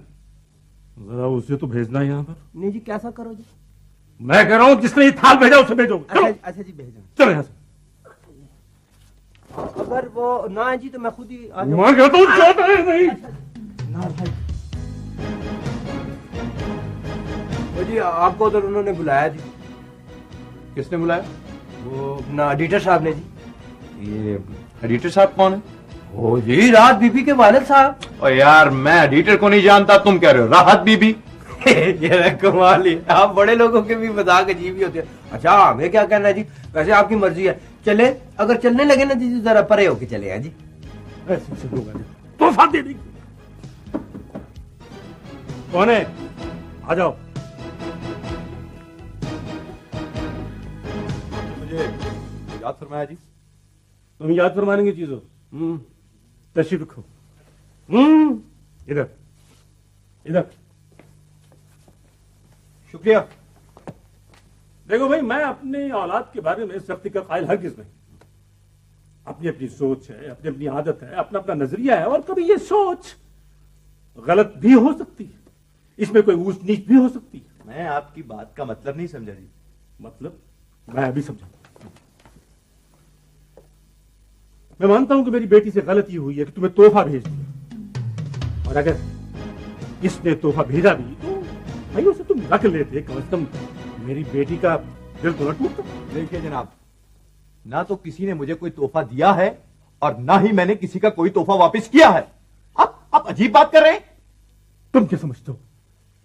जरा उसे तो भेजना है यहाँ पर। नहीं जी कैसा करो जी? मैं कह रहा हूँ जिसने ये थाल भेजा उसे भेजो। अच्छा जी भेजो। चलो यहाँ से। अगर वो ना है जी तो मैं खुद ही आ मैं कहता हूँ नहीं। ना भाई जी आपको उधर उन्होंने बुलाया जी। किसने बुलाया? वो अपना एडिटर साहब ने जी। ये एडिटर साहब कौन है? ओ जी राहत बीबी के वालिद साहब। और यार मैं एडिटर को नहीं जानता, तुम कह रहे हो राहत बीबी? ये कमाल है, आप बड़े लोगों के भी मजाक अजीब ही होते हैं। अच्छा हमें क्या कहना है जी, वैसे आपकी मर्जी है। चले अगर चलने लगे ना जी जरा परे होके चले हैं जी। तोहफा दे देंगे। कौन है? आ जाओ। मुझे याद फरमाया जी। तुम याद फरमाने की चीज हो। तशरीफ रखो। इधर इधर। शुक्रिया। देखो भाई मैं अपनी औलाद के बारे में सख्ती का कायल हरगिज नहीं, अपनी अपनी सोच है, अपनी अपनी आदत है, अपना अपना नजरिया है, और कभी ये सोच गलत भी हो सकती है, इसमें कोई ऊंच नीच भी हो सकती है। मैं आपकी बात का मतलब नहीं समझा जी। मतलब मैं अभी समझा। मैं मानता हूं कि मेरी बेटी से गलती हुई है कि तुम्हें तोहफा भेज दिया, और अगर इसने तोहफा भेजा भी तो भाई उसे तुम रख लेते, कम से कम मेरी बेटी का दिल तो न टूटता। देखिए जनाब, ना तो किसी ने मुझे कोई तोहफा दिया है और ना ही मैंने किसी का कोई तोहफा वापस किया है। आप अजीब बात कर रहे हैं। तुम क्या समझते हो,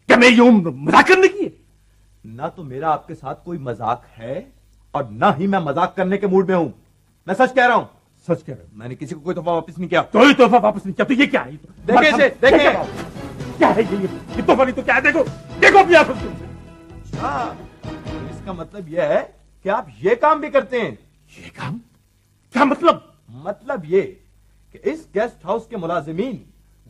क्या मेरी उम्र मजाक करने की है? ना तो मेरा आपके साथ कोई मजाक है और ना ही मैं मजाक करने के मूड में हूं। मैं सच कह रहा हूं। सच कह रहा हूं? मैंने किसी को कोई तोहफा वापस नहीं किया। कोई तोहफा वापस नहीं किया? तो ये क्या है? देखिए इसे, देखिए क्या है ये तोहफा नहीं तो क्या है? देखो देखो अपनी आंखों से। अच्छा, तो इसका मतलब यह है कि आप ये काम भी करते हैं। ये काम? क्या मतलब? मतलब ये कि इस गेस्ट हाउस के मुलाजिमीन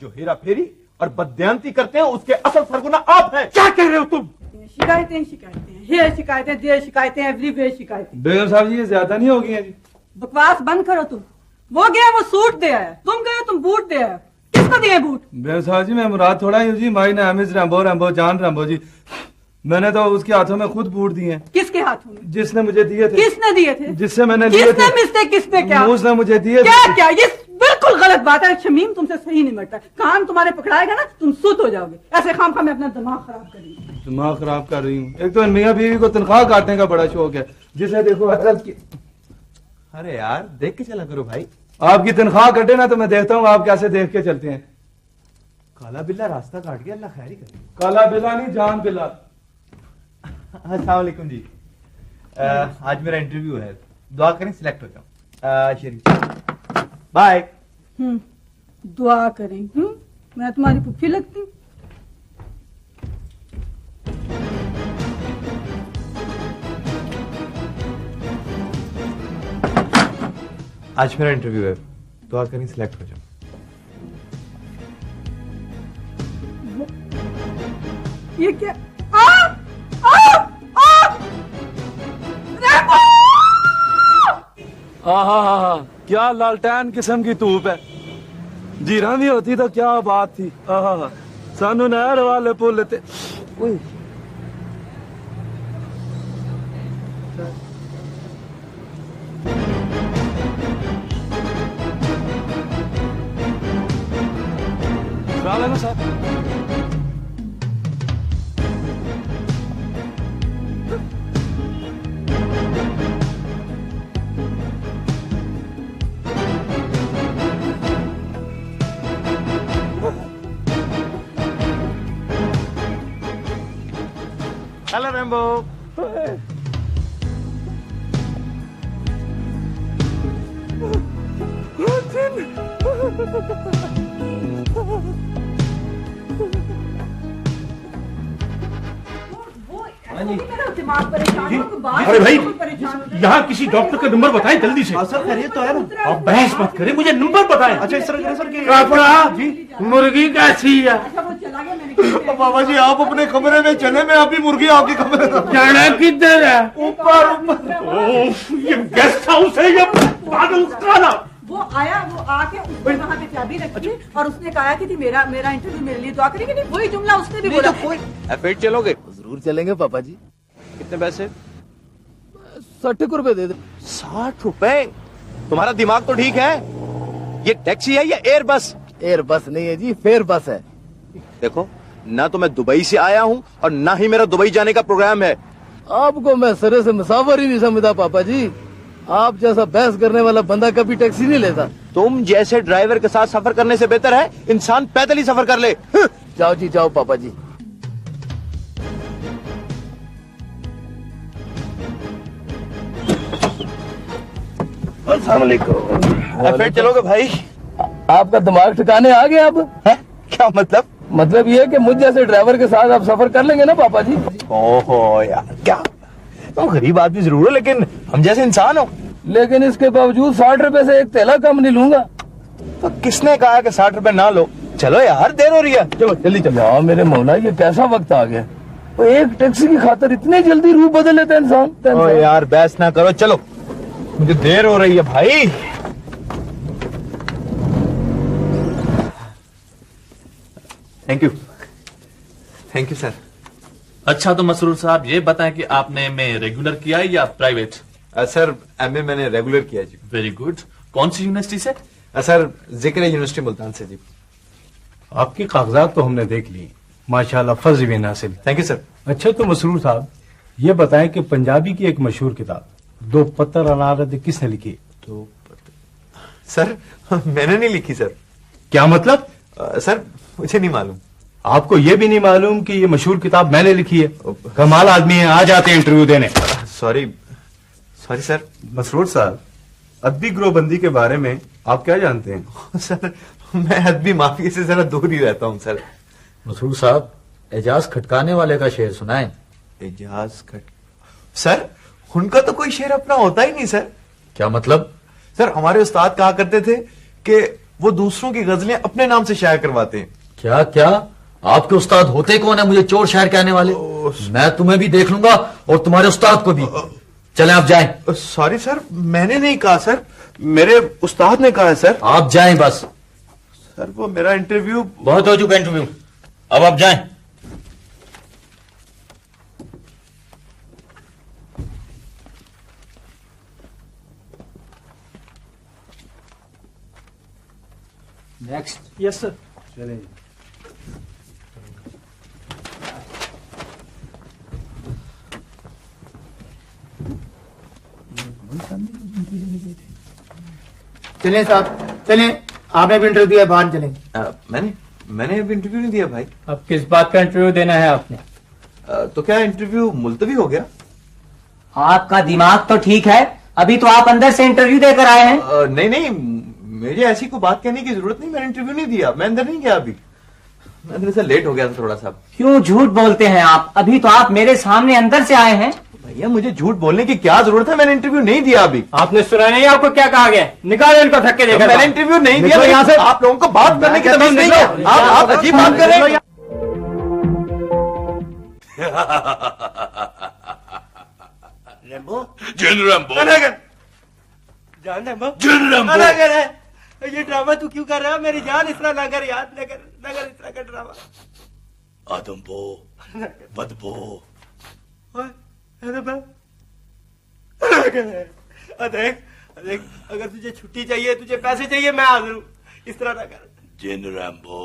जो हेरा फेरी और बदयांती करते हैं उसके असल सरगुना आप हैं। क्या कह रहे हो तुम? शिकायतें शिकायतें, हेयर शिकायतें, देर शिकायतें, एवरीवेयर शिकायतें। बेगम साहब जी, ये ज्यादा नहीं होगी जी? बकवास बंद करो तुम। वो गया वो सूट दे आया, तुम गए तुम बूट दे आया। किसको दिए बूट? बेगम साहब जी, मैं मुराद थोड़ा ही हूँ जी। माई नाम is Rambo, Rambo John Rambo जी। मैंने तो उसके हाथों में खुद बूट दिए हैं। किसके हाथों में? जिसने मुझे दिए थे। किसने दिए थे? जिससे मैंने लिए थे। किसने मिस्टेक, किसने क्या? उसने मुझे दिए थे। क्या क्या? ये बिल्कुल गलत बात है। शमीम तुमसे सही नहीं बैठता। कान तुम्हारे पकड़ाएगा ना, तुम सुत हो जाओगे। ऐसे खामखा में अपना दिमाग खराब करेंगे। दिमाग खराब कर रही हूँ। एक तो मियाँ बीवी को तनख्वाह काटने का बड़ा शौक है, जिसे देखो हजरत की। अरे यार, देख के चला करो भाई। आपकी तनख्वाह कटे ना तो मैं देखता हूँ आप कैसे देख के चलते हैं। काला बिल्ला रास्ता काट गया, अल्लाह खैरी करे। काला बिल्ला नहीं, जान बिल्ला। अस्सलाम वालेकुम जी। आज मेरा इंटरव्यू है, दुआ करें सिलेक्ट हो जाऊं। शरीफ बाय। दुआ करें। मैं तुम्हारी पुप्पी लगती हूँ? आज मेरा इंटरव्यू है, दुआ करें सिलेक्ट हो जाऊं। ये क्या? क्या लालटेन किस्म की धूप है। जीरा भी होती तो क्या बात थी। सानू नहर वाले पुल ते साहब। Hello Rambo. दिमाग परेशान हो, बात अरे भाई, परेशान हो। यहाँ किसी डॉक्टर का नंबर बताएं जल्दी से। सर खैरियत तो है ना? आप बहस मत करें, मुझे नंबर बताएं। अच्छा इस तरह करें सर कि काफड़ा जी, मुर्गी कैसी है? अच्छा वो चला गया, मैंने बाबा जी आप अपने कमरे में चले, मैं अभी मुर्गी आपके कमरे में। जाना किधर है? ऊपर। ये गेस्ट हाउस है या पागल खाना? वो आया, वो आके उसने वहाँ पे चाबी रखी और उसने कहा कि मेरा इंटरव्यू मेरे लिए दुआ करेगी। नहीं, वही जुमला उसने भी बोला। फिर चलोगे? जरूर चलेंगे पापा जी। कितने पैसे? 60 रुपए दे दे। 60 रुपए? तुम्हारा दिमाग तो ठीक है? ये टैक्सी है या एयर बस? एयर बस नहीं है जी, फेयर बस है। देखो, ना तो मैं दुबई से आया हूँ और ना ही मेरा दुबई जाने का प्रोग्राम है। आपको मैं सरे से मुसाफिर ही नहीं समझता पापा जी। आप जैसा बहस करने वाला बंदा कभी टैक्सी नहीं लेता। तुम जैसे ड्राइवर के साथ सफर करने से बेहतर है इंसान पैदल ही सफर कर ले। जाओ जी जाओ पापा जी। फिर चलोगे भाई? आपका दिमाग ठिकाने आ गया अब? है? क्या मतलब? मतलब ये कि मुझ जैसे ड्राइवर के साथ आप सफर कर लेंगे ना पापा जी? ओहो यार, क्या तुम गरीब आदमी जरूर हो लेकिन हम जैसे इंसान हो। लेकिन इसके बावजूद 60 रुपए से एक तेला कम नहीं लूंगा। तो किसने कहा कि 60 रुपए ना लो? चलो यार, देर हो रही है, चलो जल्दी चलो। हाँ मेरे मौला, ये कैसा वक्त आ गया? वो एक टैक्सी की खातर इतने जल्दी रूप बदल लेता इंसान। ओ यार बहस ना करो, चलो मुझे देर हो रही है भाई। Thank you sir. अच्छा तो मसरूर साहब ये बताएं कि आपने एमए रेगुलर किया है या प्राइवेट? सर एमए मैंने रेगुलर किया जी। Very good. कौन सी यूनिवर्सिटी से? सर जिक्र यूनिवर्सिटी मुल्तान से जी। आपकी कागजात तो हमने देख ली, माशाल्लाह फर्ज भी हासिल। Thank you sir. अच्छा तो मसरूर साहब ये बताएं कि पंजाबी की एक मशहूर किताब दो पत्थर अनारद किसने लिखी? तो सर मैंने नहीं लिखी सर। क्या मतलब? सर मुझे नहीं मालूम। आपको ये भी नहीं मालूम कि ये मशहूर किताब मैंने लिखी है? कमाल आदमी है, आ जाते हैं इंटरव्यू देने। Sorry sir. मसरूर साहब, अदबी ग्रोहबंदी के बारे में आप क्या जानते हैं? सर मैं अदबी माफिया से जरा दूर ही रहता हूँ सर। मसरूर साहब एजाज खटकाने वाले का शेर सुनाएं। एजाज सर उनका तो कोई शेर अपना होता ही नहीं सर। क्या मतलब? सर हमारे उस्ताद कहा करते थे कि वो दूसरों की गजलें अपने नाम से शाया करवाते हैं। क्या क्या आपके उस्ताद होते कौन है मुझे चोर शायर कहने वाले? मैं तुम्हें भी देख लूंगा और तुम्हारे उस्ताद को भी। चलें आप जाएं। सॉरी सर मैंने नहीं कहा सर, मेरे उस्ताद ने कहा है सर। आप जाएं बस। सर वो मेरा इंटरव्यू बहुत हो चुका इंटरव्यू, अब आप जाएं। नेक्स्ट। Yes sir. चलें। चलें साहब चलें, आपने भी इंटरव्यू दिया, बाहर चलें। मैंने अभी इंटरव्यू नहीं दिया भाई। अब किस बात का इंटरव्यू देना है आपने? तो क्या इंटरव्यू मुलतवी हो गया? आपका दिमाग तो ठीक है, अभी तो आप अंदर से इंटरव्यू देकर आए हैं। नहीं मुझे ऐसी कोई बात कहने की जरूरत नहीं, मैंने इंटरव्यू नहीं दिया, मैं अंदर नहीं गया अभी, मैं अंदर से लेट हो गया था थोड़ा सा। क्यों झूठ बोलते हैं आप? अभी तो आप मेरे सामने अंदर से आए हैं। भैया मुझे झूठ बोलने की क्या जरूरत है, मैंने इंटरव्यू नहीं दिया अभी। आपने सुना नहीं आपको क्या कहा गया? निकालो इनको धक्के देकर। मैंने इंटरव्यू नहीं दिया यहाँ से। आप लोगों को बात करने की तमीज नहीं है, आप अजीब बात कर रहे हैं। ये ड्रामा तू क्यों कर रहा है? मेरी जान इस तरह ना कर यार, नगर इस तरह का ड्रामा। आदमबो बदबो देख अगर तुझे छुट्टी चाहिए, तुझे पैसे चाहिए, मैं हाजिर हूँ, इस तरह ना कर। जिन रैम्बो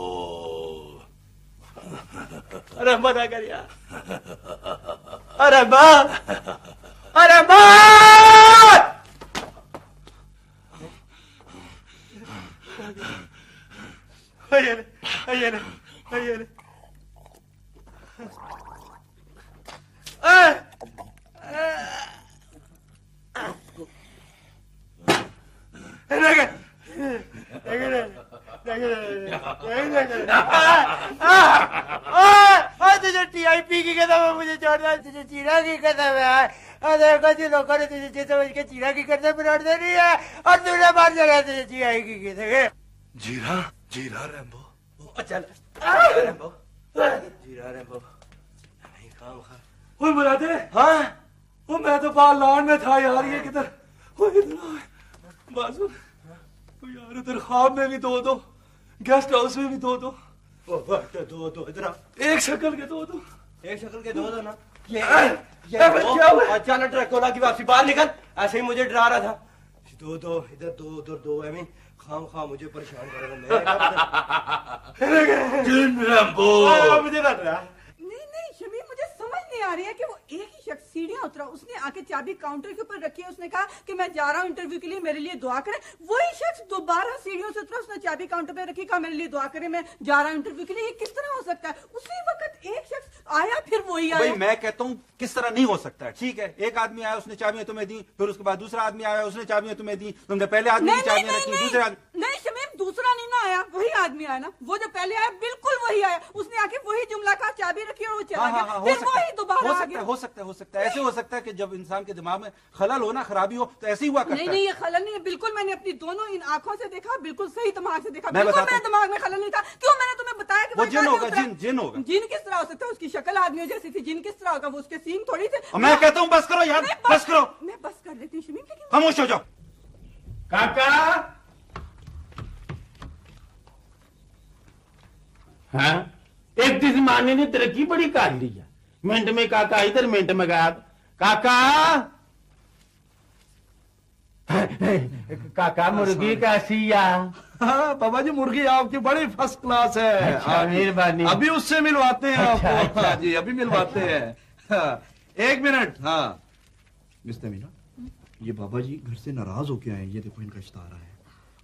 अरे मना कर यार। अरे माँ तुझे टीआईपी की कसम है, मुझे छोड़ना, तुझे चीरा की कसम है। देखो जी लोगों ने तुझे चीज समझ के चीरा की कसम बनाड़ देनी है और तूने मार देना तुझे चीराई की कसम। जीरा रैम्बो चल रैम्बो जीरा रैम्बो नहीं खाओ ओए मुरादे। हाँ वो मैं तो बाहर लॉन में था यार, ये किधर? वो इधर बाजू यार, उधर ख्वाब में भी दो, गेस्ट हाउस में भी दो। दो इधर एक शक्ल के दो। एक शक्ल के दो ना। ये चल ट्रकोला की वापसी, बाहर निकल। ऐसे ही मुझे डरा रहा था। दो इधर दो उधर दो, आई मीन खाम मुझे परेशान करेगा। मुझे लग रहा नहीं शमीम, मुझे समझ नहीं आ रही है कि वो एक ही शख्स सीढ़ियां उतरा, उसने आके चाबी काउंटर के ऊपर रखी है, उसने कहा कि मैं जा रहा हूँ इंटरव्यू के लिए, मेरे लिए दुआ करें। वही शख्स दोबारा सीढ़ियों से उतरा, उसने चाबी काउंटर पे रखी, कहा मेरे लिए दुआ करें, मैं जा रहा हूँ इंटरव्यू के लिए। ये किस तरह हो सकता है? उसी वक्त एक शख्स आया फिर वही आया। भाई मैं कहता हूँ किस तरह नहीं हो सकता है। ठीक है, एक आदमी आया, उसने चाबियां तुम्हें दी, फिर उसके बाद दूसरा आदमी आया, उसने चाबियां तुम्हें दी, तुमने पहले आदमी की चाबियां रखी, दूसरे आदमी। नहीं शमीम, दूसरा नहीं ना आया, वही आदमी आया ना। वो जो पहले आया बिल्कुल वही आया, उसने आके वही जुमला कहा, चाबी रखी और वो चला गया। फिर वही दोबारा आ गया। हो सकता है ऐसे हो सकता है कि जब इंसान के दिमाग में खलल हो ना, खराबी हो, तो ऐसे ही हुआ करता है। नहीं ये खलल नहीं है, बिल्कुल मैंने अपनी दोनों इन आंखों से देखा, बिल्कुल सही दिमाग से देखा। मैं बिल्कुल बताता मेरे दिमाग में खलल नहीं था। क्यों? मैंने तुम्हें बताया कि वो जिन होगा, जिन होगा। जिन किस तरह हो सकता है? उसकी शक्ल आदमियों जैसी थी, जिन किस तरह होगा? वो उसके सींग थोड़ी थे। मैं कहता हूँ बस करो यार, बस करो। मैं बस कर देती हूँ शमीम, लेकिन खामोश हो जाओ। काका हाँ एक तो जमाने ने तरक्की बड़ी कर ली है। मिनट में काका इधर, मिनट में गायब। काका काका मुर्गी कैसी है? हाँ बाबा जी, मुर्गी आपकी बड़ी फर्स्ट क्लास है। अच्छा, मेहरबानी। अभी उससे मिलवाते हैं अच्छा, आपको। अच्छा। हाँ जी, अभी मिलवाते हैं। हाँ, एक मिनट। हाँ मिस्टर मीना, ये बाबा जी घर से नाराज होके आए। ये देखो इनका इश्तारा है।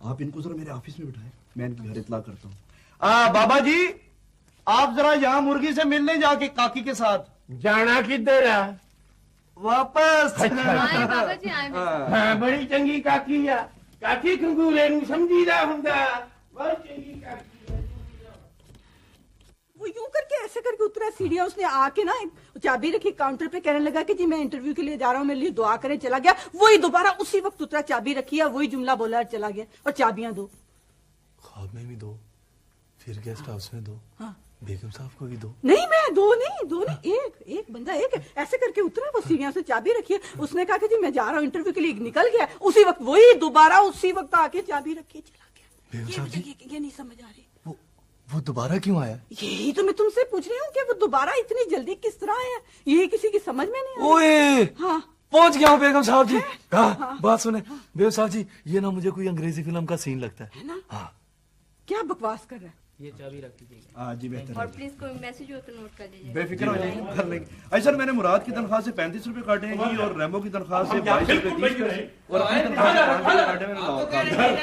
आप इनको जरा मेरे ऑफिस में बिठाएं, मैं इनके घर इतला करता हूँ। बाबा जी, आप जरा यहाँ मुर्गी से मिलने जाके काकी के साथ। जाना किधर है? वापस। आए बाबा जी आए। हाँ, बड़ी चंगी काकी है। काकी कंगूरे नू समझीदा हुंदा। बहुत चंगी काकी है। वो यूं करके ऐसे करके उतरा सीढ़ियां, उसने आके ना चाबी रखी काउंटर पे, कहने लगा कि जी मैं इंटरव्यू के लिए जा रहा हूँ, मेरे लिए दुआ करें। चला गया। वही दोबारा उसी वक्त उतरा, चाबी रखी है, वही जुमला बोला और चला गया। और चाबियां दो। ख्वाब में भी दो, फिर गेस्ट हाउस में दो, हाँ। बेगम साहब को भी दो। नहीं, मैं दो नहीं, एक बंदा एक ऐसे करके उतरा। वो सीढ़ियां से चाबी रखी है, उसने कहा कि जी मैं जा रहा हूँ इंटरव्यू के लिए, निकल गया। उसी वक्त वही दोबारा उसी वक्त आके चाबी रखी चला गया। बेगम साहब जी, ये नहीं समझ आ रही। वो दोबारा क्यों आया? यही तो मैं तुमसे पूछ रही हूँ कि वो दोबारा इतनी जल्दी किस तरह आया, यही किसी की समझ में नहीं आ ओए, हाँ। पहुंच गया हूँ बेगम साहब जी। कहा बात सुने बेगम साहब जी, ये ना मुझे कोई अंग्रेजी फिल्म का सीन लगता है ना? हाँ। क्या बकवास कर रहा है? ये चाबी रख दीजिएगा। हाँ जी, बेहतर और है। प्लीज कोई मैसेज हो तो नोट कर लीजिए। बेफिक्र हो जाइए, कर लेंगे। अच्छा सर, मैंने मुराद की तनख्वाह से 35 रुपए काटे हैं जी, और रैम्बो की तनख्वाह से 22 रुपए 30 पैसे, और अपनी तनख्वाह से 5 रुपए काटे मैंने।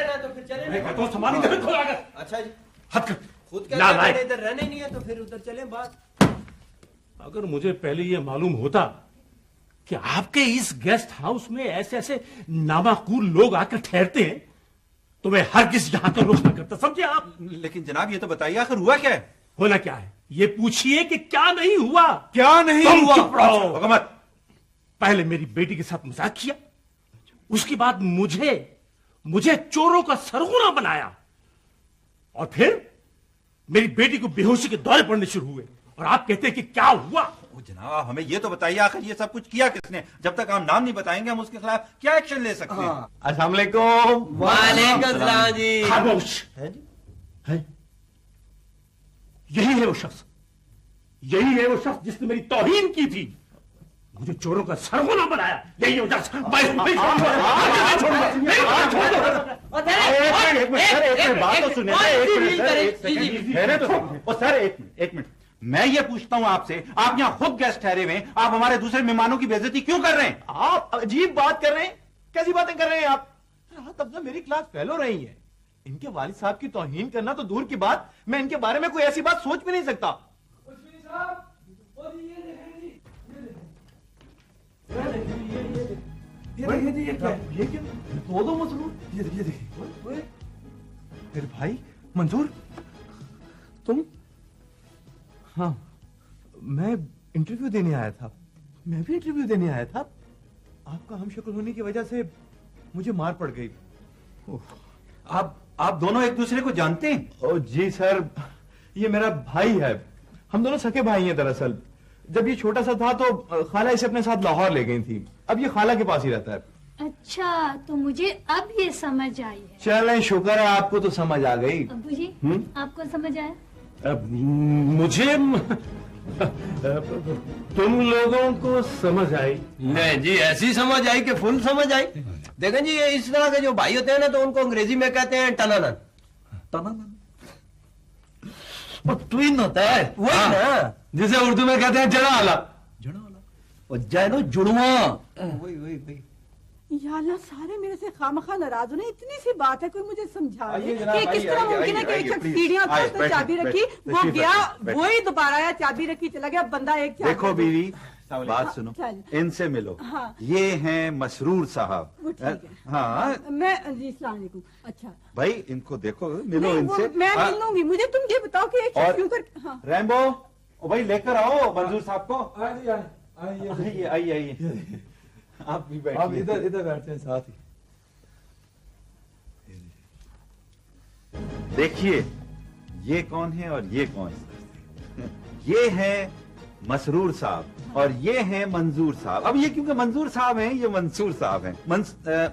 अच्छा जी, हद कर। खुद ना, कहते हैं इधर रहने नहीं है तो फिर उधर चलें। बात अगर मुझे पहले ये मालूम होता कि आपके इस गेस्ट हाउस में ऐसे ऐसे नामाकूल लोग आकर ठहरते हैं तो मैं हर किस यहाँ का रुख न करता, समझे आप? लेकिन जनाब ये तो बताइए आखिर हुआ क्या है? होना क्या है ये पूछिए कि क्या नहीं हुआ। क्या नहीं तुम हुआ? चुप रहो। हुकूमत। पहले मेरी बेटी के साथ मजाक किया, उसके बाद मुझे चोरों का सरगना बनाया, और फिर मेरी बेटी को बेहोशी के दौरे पड़ने शुरू हुए, और आप कहते हैं कि क्या हुआ? जनाब हमें ये तो बताइए आखिर ये सब कुछ किया किसने? जब तक हम नाम नहीं बताएंगे हम उसके खिलाफ क्या एक्शन ले सकते हैं? अस्सलाम वालेकुम। वालेकुम सलाम जी। खामोश। है? यही है वो शख्स जिसने मेरी तौहीन की थी, मुझे चोरों का सरगना बनाया। यही वजह से एक मिनट, मैं ये पूछता हूँ आपसे, आप यहाँ खुद गेस्ट ठहरे हुए हैं, आप हमारे दूसरे मेहमानों की बेइज्जती क्यों कर रहे हैं? आप अजीब बात कर रहे हैं। कैसी बातें कर रहे हैं आप? तब से मेरी क्लास फेल हो रही है। इनके वालिद साहब की तौहीन करना तो दूर की बात, मैं इनके बारे में कोई ऐसी बात सोच भी नहीं सकता। ये क्या? दो मसरूर। ये देखिए मेरे भाई मंजूर, तुम? हाँ, मैं इंटरव्यू देने आया था। मैं भी इंटरव्यू देने आया था। आपका हमशक्ल होने की वजह से मुझे मार पड़ गई। आप दोनों एक दूसरे को जानते हैं? ओ जी सर, ये मेरा भाई है। हम दोनों सके भाई हैं। दरअसल जब ये छोटा सा था तो खाला इसे अपने साथ लाहौर ले गई थी। अब ये खाला के पास ही रहता है। अच्छा, तो मुझे अब ये समझ आई है। चलें, शुक्र है आपको तो समझ आ गई। अब्बू जी, आपको समझ आया? मुझे तुम लोगों को समझ आई? नहीं जी, ऐसी समझ आई कि फुल समझ आई। देखें जी, ये इस तरह के जो भाई होते हैं ना, तो उनको अंग्रेजी में कहते हैं टनानन। ट्विन होता है वही ना, जिसे उर्दू में कहते हैं जड़ा आला। और जैनो जुड़वा। वही या अल्लाह, सारे मेरे से खामखा नाराज होने। इतनी सी बात है, कोई मुझे समझा दे आइए जनाब, कि किस तरह आइए, मुमकिन है कि आइए, एक शख्स प्लीज। सीढ़ियां आइए, उसने बैठिए, चाबी रखी, बैठिए, वो बैठिए, गया, बैठिए। वही दोबारा आया, चाबी रखी, चला गया। बंदा एक चाबी देखो बीवी, बात सुनो, चल। इनसे मिलो। हाँ। ये हैं मसरूर साहब। वो ठीक है। हाँ मैं जी, अस्सलाम वालेकुम। अच्छा भाई, इनको देखो, मिलो नहीं, इनसे। वो मैं मिल लूंगी। मुझे तुम ये बताओ कि एक शख्स और- क्यों कर। हाँ। रैम्बो, ओ भाई लेकर आओ मंजूर साहब को। आइए आइए आप भी आप बैठिए। इधर बैठते हैं साथ ही। देखिए ये कौन है और ये कौन है? ये है मसरूर साहब और ये हैं मंजूर साहब। अब ये क्योंकि मंजूर साहब हैं, ये मंसूर साहब हैं,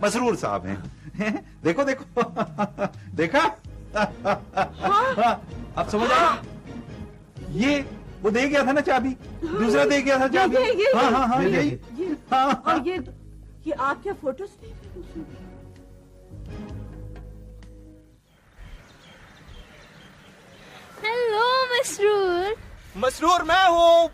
मसरूर साहब हैं। देखो देखो देखा? अब समझ आया? ये वो दे गया था ना चाबी, दूसरा दे गया था चाबी। हाँ हाँ हाँ यही। हाँ और ये आप क्या फोटोज? हेलो मसरूर। मसरूर मैं हूँ।